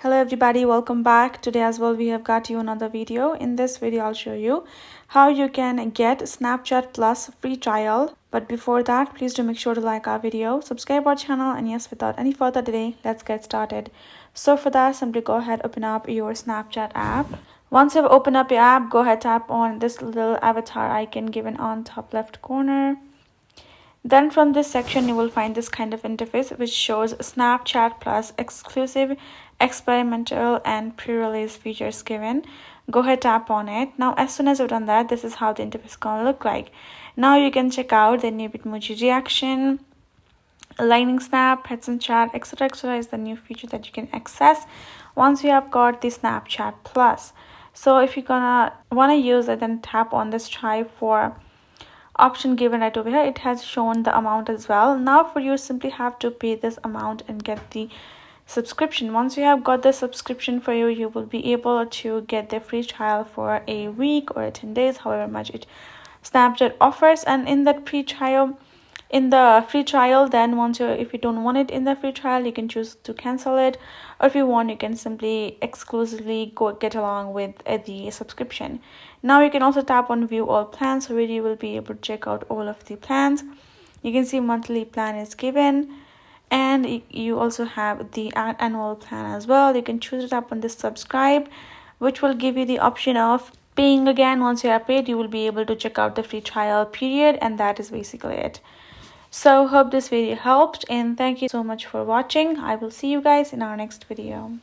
Hello everybody, welcome back. Today as well we have got you another video. In this video I'll show you how you can get Snapchat Plus free trial. But before that, please do make sure to like our video, subscribe our channel, and yes, without any further delay, let's get started. So for that, simply go ahead, open up your Snapchat app. Once you've opened up your app, go ahead, tap on this little avatar icon given on top left corner. Then from this section you will find this kind of interface which shows Snapchat Plus exclusive, experimental, and pre-release features given. Go ahead, tap on it. Now as soon as you've done that, this is how the interface is gonna look like. Now you can check out the new Bitmoji reaction, lightning snap, heads and chat, etc. is the new feature that you can access once you have got the Snapchat Plus. So if you're gonna wanna use it, then tap on this try for option given right over here. It has shown the amount as well. Now for you, simply have to pay this amount and get the subscription. Once you have got the subscription for you, you will be able to get the free trial for a week or 10 days, however much it Snapchat offers. And in that free trial, then once if you don't want it in the free trial, you can choose to cancel it, or if you want, you can simply exclusively go get along with the subscription. Now you can also tap on view all plans, where you will be able to check out all of the plans. You can see monthly plan is given, and you also have the annual plan as well. You can choose to tap on this subscribe, which will give you the option of paying again. Once you are paid, you will be able to check out the free trial period, and that is basically it. So hope this video helped, and thank you so much for watching. I will see you guys in our next video.